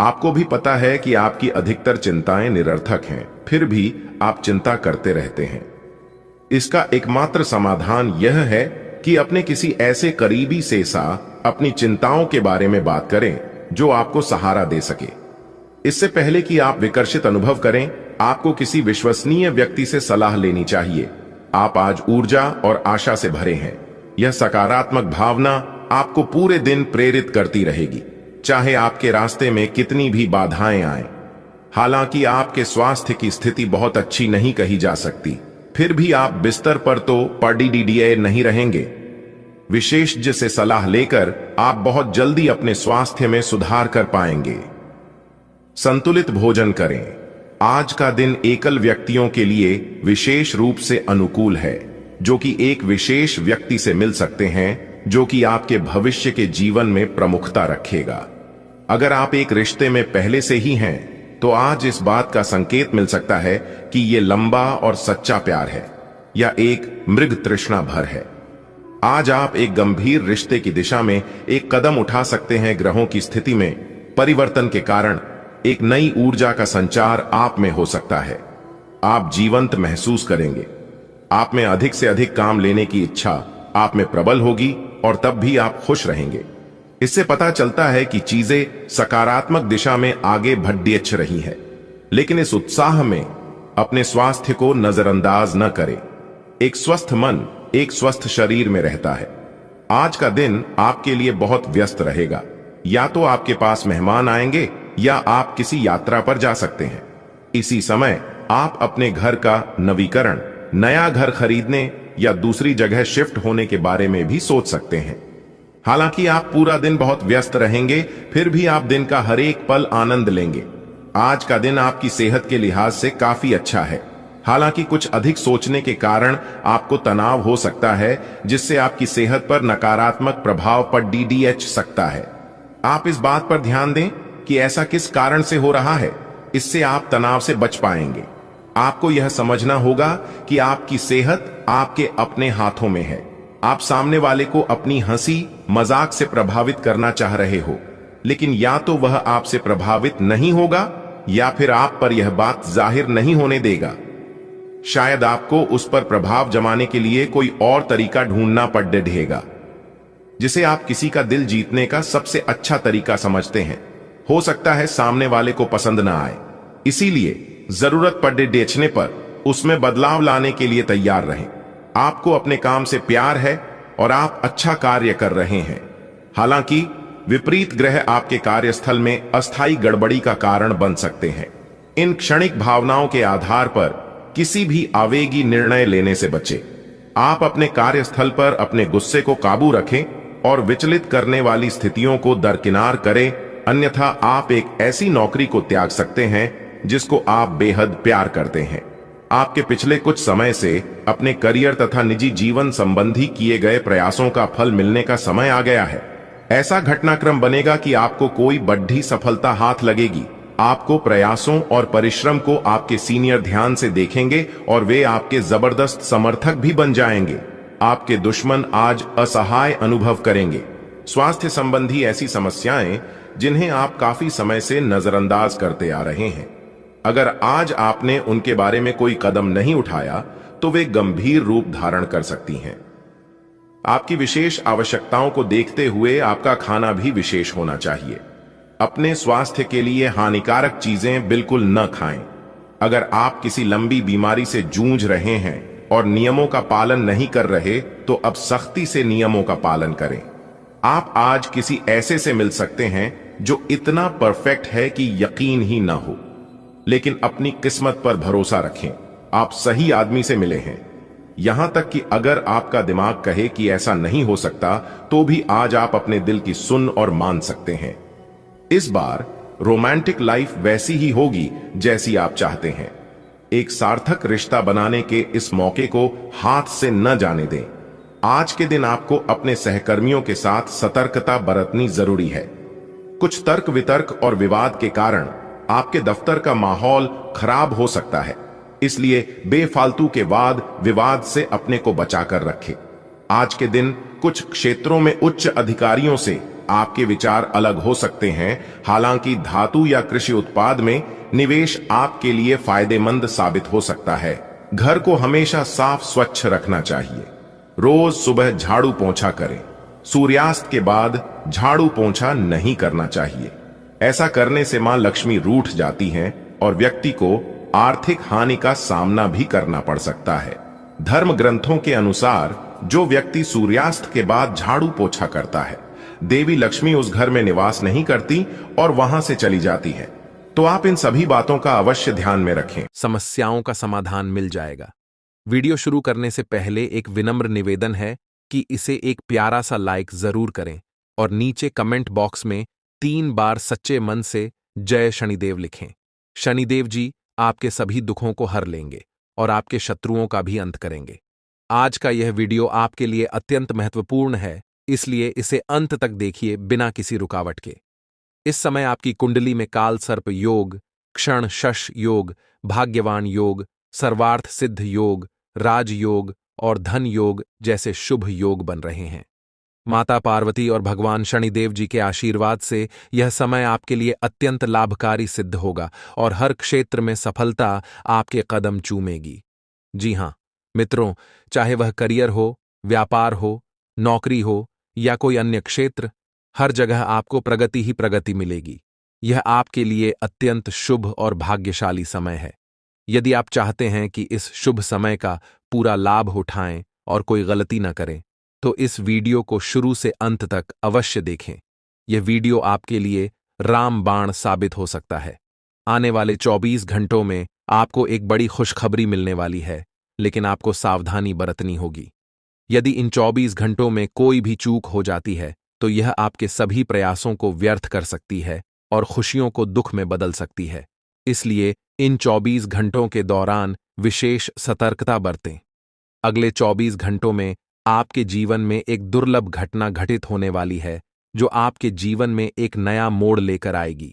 आपको भी पता है कि आपकी अधिकतर चिंताएं निरर्थक हैं, फिर भी आप चिंता करते रहते हैं। इसका एकमात्र समाधान यह है कि अपने किसी ऐसे करीबी से अपनी चिंताओं के बारे में बात करें जो आपको सहारा दे सके। इससे पहले कि आप विकर्षित अनुभव करें, आपको किसी विश्वसनीय व्यक्ति से सलाह लेनी चाहिए। आप आज ऊर्जा और आशा से भरे हैं। यह सकारात्मक भावना आपको पूरे दिन प्रेरित करती रहेगी, चाहे आपके रास्ते में कितनी भी बाधाएं आएं। हालांकि आपके स्वास्थ्य की स्थिति बहुत अच्छी नहीं कही जा सकती, फिर भी आप बिस्तर पर तो पड़े नहीं रहेंगे। विशेषज्ञ से सलाह लेकर आप बहुत जल्दी अपने स्वास्थ्य में सुधार कर पाएंगे। संतुलित भोजन करें। आज का दिन एकल व्यक्तियों के लिए विशेष रूप से अनुकूल है, जो कि एक विशेष व्यक्ति से मिल सकते हैं जो कि आपके भविष्य के जीवन में प्रमुखता रखेगा। अगर आप एक रिश्ते में पहले से ही हैं, तो आज इस बात का संकेत मिल सकता है कि यह लंबा और सच्चा प्यार है या एक मृग तृष्णा भर है। आज आप एक गंभीर रिश्ते की दिशा में एक कदम उठा सकते हैं। ग्रहों की स्थिति में परिवर्तन के कारण एक नई ऊर्जा का संचार आप में हो सकता है। आप जीवंत महसूस करेंगे। आप में अधिक से अधिक काम लेने की इच्छा आप में प्रबल होगी और तब भी आप खुश रहेंगे। इससे पता चलता है कि चीजें सकारात्मक दिशा में आगे बढ़ रही है। लेकिन इस उत्साह में अपने स्वास्थ्य को नजरअंदाज न करें। एक स्वस्थ मन एक स्वस्थ शरीर में रहता है। आज का दिन आपके लिए बहुत व्यस्त रहेगा। या तो आपके पास मेहमान आएंगे या आप किसी यात्रा पर जा सकते हैं। इसी समय आप अपने घर का नवीकरण, नया घर खरीदने या दूसरी जगह शिफ्ट होने के बारे में भी सोच सकते हैं। हालांकि आप पूरा दिन बहुत व्यस्त रहेंगे, फिर भी आप दिन का हर एक पल आनंद लेंगे। आज का दिन आपकी सेहत के लिहाज से काफी अच्छा है। हालांकि कुछ अधिक सोचने के कारण आपको तनाव हो सकता है, जिससे आपकी सेहत पर नकारात्मक प्रभाव पड़ सकता है। आप इस बात पर ध्यान दें कि ऐसा किस कारण से हो रहा है। इससे आप तनाव से बच पाएंगे। आपको यह समझना होगा कि आपकी सेहत आपके अपने हाथों में है। आप सामने वाले को अपनी हंसी मजाक से प्रभावित करना चाह रहे हो, लेकिन या तो वह आपसे प्रभावित नहीं होगा या फिर आप पर यह बात जाहिर नहीं होने देगा। शायद आपको उस पर प्रभाव जमाने के लिए कोई और तरीका ढूंढना पड़ ढेगा, जिसे आप किसी का दिल जीतने का सबसे अच्छा तरीका समझते हैं। हो सकता है सामने वाले को पसंद ना आए, इसीलिए जरूरत पड़े बेचने पर उसमें बदलाव लाने के लिए तैयार रहें। आपको अपने काम से प्यार है और आप अच्छा कार्य कर रहे हैं। हालांकि विपरीत ग्रह आपके कार्यस्थल में अस्थायी गड़बड़ी का कारण बन सकते हैं। इन क्षणिक भावनाओं के आधार पर किसी भी आवेगी निर्णय लेने से बचें। आप अपने कार्यस्थल पर अपने गुस्से को काबू रखें और विचलित करने वाली स्थितियों को दरकिनार करें, अन्यथा आप एक ऐसी नौकरी को त्याग सकते हैं जिसको आप बेहद प्यार करते हैं। आपके पिछले कुछ समय से अपने करियर तथा निजी जीवन संबंधी किए गए प्रयासों का फल मिलने का समय आ गया है। ऐसा घटनाक्रम बनेगा कि आपको कोई बड़ी सफलता हाथ लगेगी। आपको प्रयासों और परिश्रम को आपके सीनियर ध्यान से देखेंगे और वे आपके जबरदस्त समर्थक भी बन जाएंगे। आपके दुश्मन आज असहाय अनुभव करेंगे। स्वास्थ्य संबंधी ऐसी समस्याएं जिन्हें आप काफी समय से नजरअंदाज करते आ रहे हैं, अगर आज आपने उनके बारे में कोई कदम नहीं उठाया तो वे गंभीर रूप धारण कर सकती हैं। आपकी विशेष आवश्यकताओं को देखते हुए आपका खाना भी विशेष होना चाहिए। अपने स्वास्थ्य के लिए हानिकारक चीजें बिल्कुल न खाएं। अगर आप किसी लंबी बीमारी से जूझ रहे हैं और नियमों का पालन नहीं कर रहे तो अब सख्ती से नियमों का पालन करें। आप आज किसी ऐसे से मिल सकते हैं जो इतना परफेक्ट है कि यकीन ही ना हो, लेकिन अपनी किस्मत पर भरोसा रखें, आप सही आदमी से मिले हैं। यहां तक कि अगर आपका दिमाग कहे कि ऐसा नहीं हो सकता तो भी आज आप अपने दिल की सुन और मान सकते हैं। इस बार रोमांटिक लाइफ वैसी ही होगी जैसी आप चाहते हैं। एक सार्थक रिश्ता बनाने के इस मौके को हाथ से न जाने दें। आज के दिन आपको अपने सहकर्मियों के साथ सतर्कता बरतनी जरूरी है। कुछ तर्क वितर्क और विवाद के कारण आपके दफ्तर का माहौल खराब हो सकता है, इसलिए बेफालतू के वाद विवाद से अपने को बचाकर रखें। आज के दिन कुछ क्षेत्रों में उच्च अधिकारियों से आपके विचार अलग हो सकते हैं। हालांकि धातु या कृषि उत्पाद में निवेश आपके लिए फायदेमंद साबित हो सकता है। घर को हमेशा साफ स्वच्छ रखना चाहिए। रोज सुबह झाड़ू पोंछा करें। सूर्यास्त के बाद झाड़ू पोंछा नहीं करना चाहिए। ऐसा करने से मां लक्ष्मी रूठ जाती हैं और व्यक्ति को आर्थिक हानि का सामना भी करना पड़ सकता है। धर्म ग्रंथों के अनुसार जो व्यक्ति सूर्यास्त के बाद झाड़ू पोछा करता है, देवी लक्ष्मी उस घर में निवास नहीं करती और वहां से चली जाती है। तो आप इन सभी बातों का अवश्य ध्यान में रखें। समस्याओं का समाधान मिल जाएगा। वीडियो शुरू करने से पहले एक विनम्र निवेदन है कि इसे एक प्यारा सा लाइक जरूर करें और नीचे कमेंट बॉक्स में 3 बार सच्चे मन से जय शनिदेव लिखें। शनिदेव जी आपके सभी दुखों को हर लेंगे और आपके शत्रुओं का भी अंत करेंगे। आज का यह वीडियो आपके लिए अत्यंत महत्वपूर्ण है, इसलिए इसे अंत तक देखिए बिना किसी रुकावट के। इस समय आपकी कुंडली में काल सर्प योग, क्षण शश योग, भाग्यवान योग, सर्वार्थ सिद्ध योग, राजयोग और धन योग जैसे शुभ योग बन रहे हैं। माता पार्वती और भगवान शनिदेव जी के आशीर्वाद से यह समय आपके लिए अत्यंत लाभकारी सिद्ध होगा और हर क्षेत्र में सफलता आपके कदम चूमेगी। जी हां मित्रों, चाहे वह करियर हो, व्यापार हो, नौकरी हो या कोई अन्य क्षेत्र, हर जगह आपको प्रगति ही प्रगति मिलेगी। यह आपके लिए अत्यंत शुभ और भाग्यशाली समय है। यदि आप चाहते हैं कि इस शुभ समय का पूरा लाभ उठाएं और कोई गलती न करें, तो इस वीडियो को शुरू से अंत तक अवश्य देखें। यह वीडियो आपके लिए रामबाण साबित हो सकता है। आने वाले 24 घंटों में आपको एक बड़ी खुशखबरी मिलने वाली है, लेकिन आपको सावधानी बरतनी होगी। यदि इन 24 घंटों में कोई भी चूक हो जाती है तो यह आपके सभी प्रयासों को व्यर्थ कर सकती है और खुशियों को दुख में बदल सकती है। इसलिए इन 24 घंटों के दौरान विशेष सतर्कता बरतें। अगले 24 घंटों में आपके जीवन में एक दुर्लभ घटना घटित होने वाली है जो आपके जीवन में एक नया मोड़ लेकर आएगी।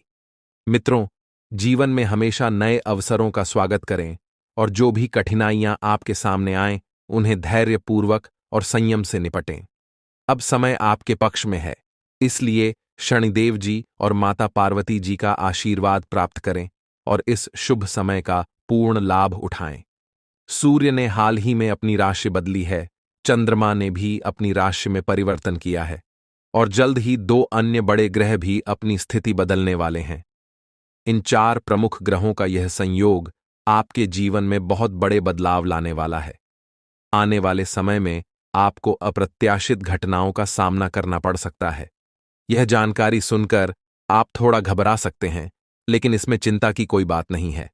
मित्रों, जीवन में हमेशा नए अवसरों का स्वागत करें और जो भी कठिनाइयां आपके सामने आएं, उन्हें धैर्यपूर्वक और संयम से निपटें। अब समय आपके पक्ष में है, इसलिए शनिदेव जी और माता पार्वती जी का आशीर्वाद प्राप्त करें और इस शुभ समय का पूर्ण लाभ उठाएं। सूर्य ने हाल ही में अपनी राशि बदली है, चंद्रमा ने भी अपनी राशि में परिवर्तन किया है और जल्द ही 2 अन्य बड़े ग्रह भी अपनी स्थिति बदलने वाले हैं। इन 4 प्रमुख ग्रहों का यह संयोग आपके जीवन में बहुत बड़े बदलाव लाने वाला है। आने वाले समय में आपको अप्रत्याशित घटनाओं का सामना करना पड़ सकता है। यह जानकारी सुनकर आप थोड़ा घबरा सकते हैं, लेकिन इसमें चिंता की कोई बात नहीं है।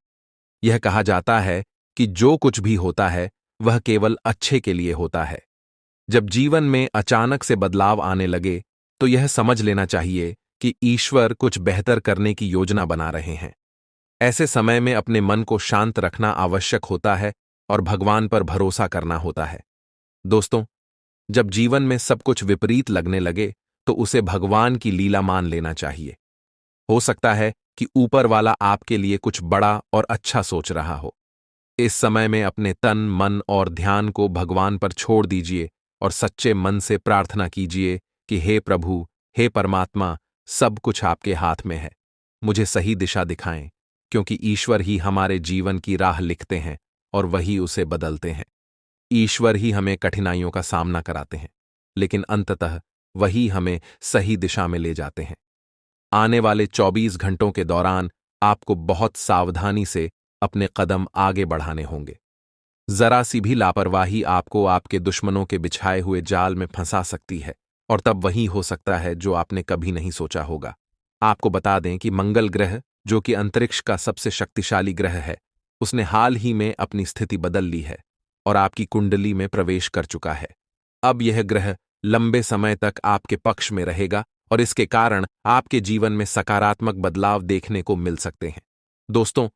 यह कहा जाता है कि जो कुछ भी होता है वह केवल अच्छे के लिए होता है। जब जीवन में अचानक से बदलाव आने लगे तो यह समझ लेना चाहिए कि ईश्वर कुछ बेहतर करने की योजना बना रहे हैं। ऐसे समय में अपने मन को शांत रखना आवश्यक होता है और भगवान पर भरोसा करना होता है। दोस्तों, जब जीवन में सब कुछ विपरीत लगने लगे तो उसे भगवान की लीला मान लेना चाहिए। हो सकता है कि ऊपर वाला आपके लिए कुछ बड़ा और अच्छा सोच रहा हो। इस समय में अपने तन, मन और ध्यान को भगवान पर छोड़ दीजिए और सच्चे मन से प्रार्थना कीजिए कि हे प्रभु, हे परमात्मा, सब कुछ आपके हाथ में है। मुझे सही दिशा दिखाएं, क्योंकि ईश्वर ही हमारे जीवन की राह लिखते हैं और वही उसे बदलते हैं। ईश्वर ही हमें कठिनाइयों का सामना कराते हैं, लेकिन अंततः वही हमें सही दिशा में ले जाते हैं। आने वाले 24 घंटों के दौरान आपको बहुत सावधानी से अपने कदम आगे बढ़ाने होंगे। जरा सी भी लापरवाही आपको आपके दुश्मनों के बिछाए हुए जाल में फंसा सकती है और तब वही हो सकता है जो आपने कभी नहीं सोचा होगा। आपको बता दें कि मंगल ग्रह, जो कि अंतरिक्ष का सबसे शक्तिशाली ग्रह है, उसने हाल ही में अपनी स्थिति बदल ली है और आपकी कुंडली में प्रवेश कर चुका है। अब यह ग्रह लंबे समय तक आपके पक्ष में रहेगा और इसके कारण आपके जीवन में सकारात्मक बदलाव देखने को मिल सकते हैं। दोस्तों,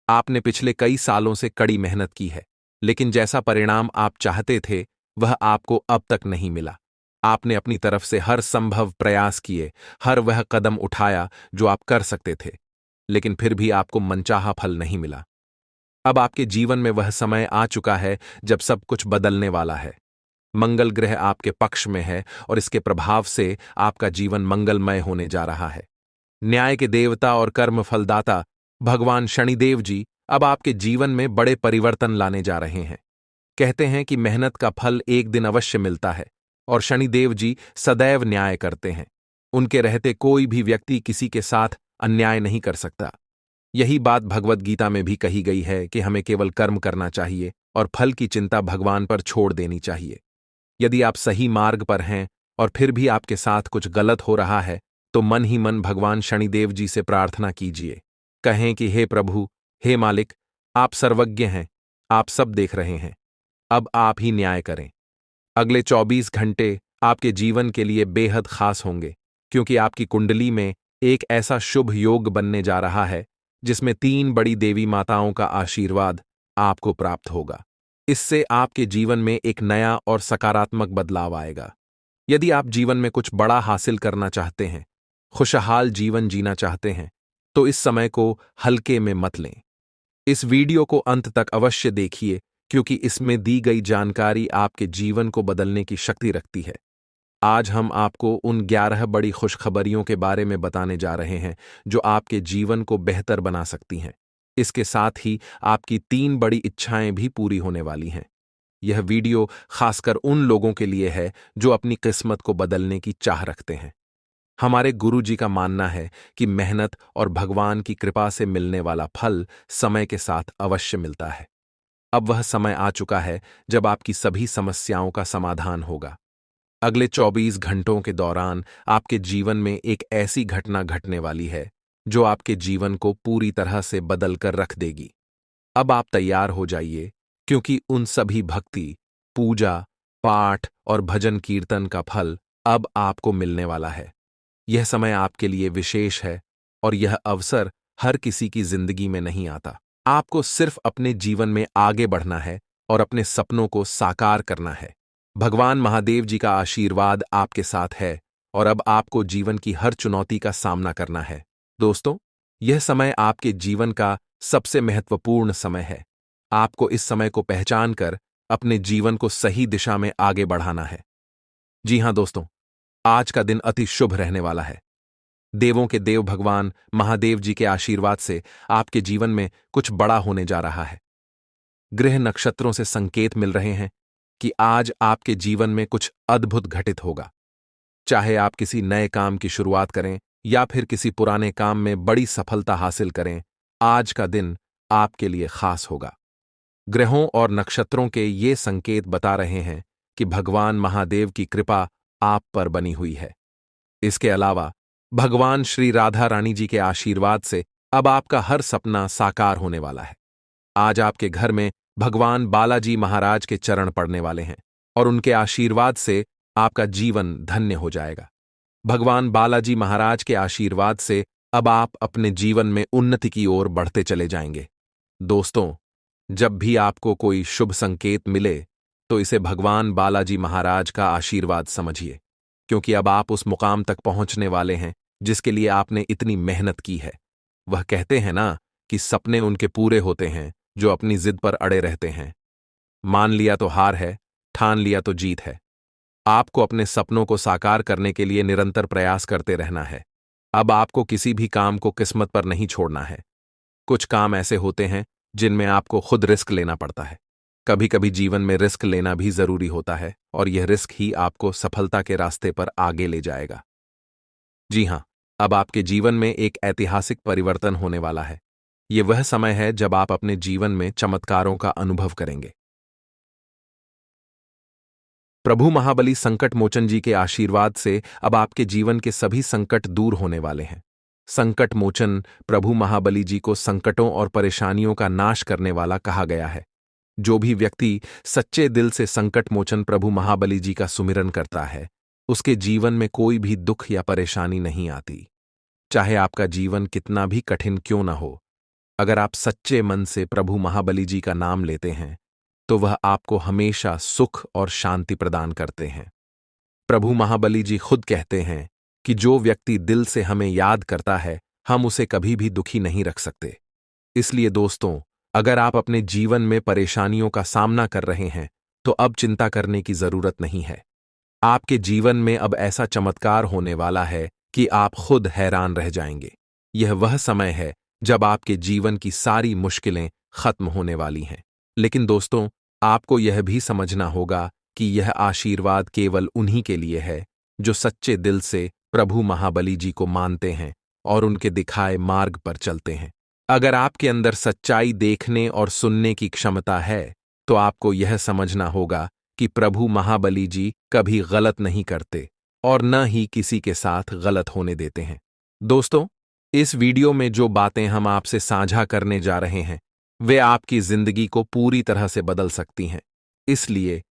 आपने पिछले कई सालों से कड़ी मेहनत की है, लेकिन जैसा परिणाम आप चाहते थे वह आपको अब तक नहीं मिला। आपने अपनी तरफ से हर संभव प्रयास किए, हर वह कदम उठाया जो आप कर सकते थे, लेकिन फिर भी आपको मनचाहा फल नहीं मिला। अब आपके जीवन में वह समय आ चुका है जब सब कुछ बदलने वाला है। मंगल ग्रह आपके पक्ष में है और इसके प्रभाव से आपका जीवन मंगलमय होने जा रहा है। न्याय के देवता और कर्म फलदाता भगवान शनिदेव जी अब आपके जीवन में बड़े परिवर्तन लाने जा रहे हैं। कहते हैं कि मेहनत का फल एक दिन अवश्य मिलता है और शनिदेव जी सदैव न्याय करते हैं। उनके रहते कोई भी व्यक्ति किसी के साथ अन्याय नहीं कर सकता। यही बात भगवद गीता में भी कही गई है कि हमें केवल कर्म करना चाहिए और फल की चिंता भगवान पर छोड़ देनी चाहिए। यदि आप सही मार्ग पर हैं और फिर भी आपके साथ कुछ गलत हो रहा है, तो मन ही मन भगवान शनिदेव जी से प्रार्थना कीजिए। कहें कि हे प्रभु, हे मालिक, आप सर्वज्ञ हैं, आप सब देख रहे हैं, अब आप ही न्याय करें। अगले 24 घंटे आपके जीवन के लिए बेहद खास होंगे, क्योंकि आपकी कुंडली में एक ऐसा शुभ योग बनने जा रहा है जिसमें 3 बड़ी देवी माताओं का आशीर्वाद आपको प्राप्त होगा। इससे आपके जीवन में एक नया और सकारात्मक बदलाव आएगा। यदि आप जीवन में कुछ बड़ा हासिल करना चाहते हैं, खुशहाल जीवन जीना चाहते हैं, तो इस समय को हल्के में मत लें। इस वीडियो को अंत तक अवश्य देखिए, क्योंकि इसमें दी गई जानकारी आपके जीवन को बदलने की शक्ति रखती है। आज हम आपको उन 11 बड़ी खुशखबरियों के बारे में बताने जा रहे हैं जो आपके जीवन को बेहतर बना सकती हैं। इसके साथ ही आपकी 3 बड़ी इच्छाएं भी पूरी होने वाली हैं। यह वीडियो खासकर उन लोगों के लिए है जो अपनी किस्मत को बदलने की चाह रखते हैं। हमारे गुरुजी का मानना है कि मेहनत और भगवान की कृपा से मिलने वाला फल समय के साथ अवश्य मिलता है। अब वह समय आ चुका है जब आपकी सभी समस्याओं का समाधान होगा। अगले 24 घंटों के दौरान आपके जीवन में एक ऐसी घटना घटने वाली है जो आपके जीवन को पूरी तरह से बदल कर रख देगी। अब आप तैयार हो जाइए, क्योंकि उन सभी भक्ति, पूजा, पाठ और भजन कीर्तन का फल अब आपको मिलने वाला है। यह समय आपके लिए विशेष है और यह अवसर हर किसी की जिंदगी में नहीं आता। आपको सिर्फ अपने जीवन में आगे बढ़ना है और अपने सपनों को साकार करना है। भगवान महादेव जी का आशीर्वाद आपके साथ है और अब आपको जीवन की हर चुनौती का सामना करना है। दोस्तों, यह समय आपके जीवन का सबसे महत्वपूर्ण समय है। आपको इस समय को पहचान कर अपने जीवन को सही दिशा में आगे बढ़ाना है। जी हां दोस्तों, आज का दिन अति शुभ रहने वाला है। देवों के देव भगवान महादेव जी के आशीर्वाद से आपके जीवन में कुछ बड़ा होने जा रहा है। ग्रह नक्षत्रों से संकेत मिल रहे हैं कि आज आपके जीवन में कुछ अद्भुत घटित होगा। चाहे आप किसी नए काम की शुरुआत करें या फिर किसी पुराने काम में बड़ी सफलता हासिल करें, आज का दिन आपके लिए खास होगा। ग्रहों और नक्षत्रों के ये संकेत बता रहे हैं कि भगवान महादेव की कृपा आप पर बनी हुई है। इसके अलावा भगवान श्री राधा रानी जी के आशीर्वाद से अब आपका हर सपना साकार होने वाला है। आज आपके घर में भगवान बालाजी महाराज के चरण पड़ने वाले हैं और उनके आशीर्वाद से आपका जीवन धन्य हो जाएगा। भगवान बालाजी महाराज के आशीर्वाद से अब आप अपने जीवन में उन्नति की ओर बढ़ते चले जाएंगे। दोस्तों, जब भी आपको कोई शुभ संकेत मिले तो इसे भगवान बालाजी महाराज का आशीर्वाद समझिए, क्योंकि अब आप उस मुकाम तक पहुंचने वाले हैं जिसके लिए आपने इतनी मेहनत की है। वह कहते हैं ना कि सपने उनके पूरे होते हैं जो अपनी जिद पर अड़े रहते हैं। मान लिया तो हार है, ठान लिया तो जीत है। आपको अपने सपनों को साकार करने के लिए निरंतर प्रयास करते रहना है। अब आपको किसी भी काम को किस्मत पर नहीं छोड़ना है। कुछ काम ऐसे होते हैं जिनमें आपको खुद रिस्क लेना पड़ता है। कभी कभी जीवन में रिस्क लेना भी जरूरी होता है और यह रिस्क ही आपको सफलता के रास्ते पर आगे ले जाएगा। जी हां, अब आपके जीवन में एक ऐतिहासिक परिवर्तन होने वाला है। यह वह समय है जब आप अपने जीवन में चमत्कारों का अनुभव करेंगे। प्रभु महाबली संकट मोचन जी के आशीर्वाद से अब आपके जीवन के सभी संकट दूर होने वाले हैं। संकट मोचन प्रभु महाबली जी को संकटों और परेशानियों का नाश करने वाला कहा गया है। जो भी व्यक्ति सच्चे दिल से संकट मोचन प्रभु महाबली जी का सुमिरन करता है, उसके जीवन में कोई भी दुख या परेशानी नहीं आती। चाहे आपका जीवन कितना भी कठिन क्यों न हो, अगर आप सच्चे मन से प्रभु महाबली जी का नाम लेते हैं तो वह आपको हमेशा सुख और शांति प्रदान करते हैं। प्रभु महाबली जी खुद कहते हैं कि जो व्यक्ति दिल से हमें याद करता है, हम उसे कभी भी दुखी नहीं रख सकते। इसलिए दोस्तों, अगर आप अपने जीवन में परेशानियों का सामना कर रहे हैं तो अब चिंता करने की जरूरत नहीं है। आपके जीवन में अब ऐसा चमत्कार होने वाला है कि आप खुद हैरान रह जाएंगे। यह वह समय है जब आपके जीवन की सारी मुश्किलें खत्म होने वाली हैं। लेकिन दोस्तों, आपको यह भी समझना होगा कि यह आशीर्वाद केवल उन्हीं के लिए है जो सच्चे दिल से प्रभु महाबली जी को मानते हैं और उनके दिखाए मार्ग पर चलते हैं। अगर आपके अंदर सच्चाई देखने और सुनने की क्षमता है तो आपको यह समझना होगा कि प्रभु महाबली जी कभी गलत नहीं करते और न ही किसी के साथ गलत होने देते हैं। दोस्तों, इस वीडियो में जो बातें हम आपसे साझा करने जा रहे हैं वे आपकी जिंदगी को पूरी तरह से बदल सकती हैं। इसलिए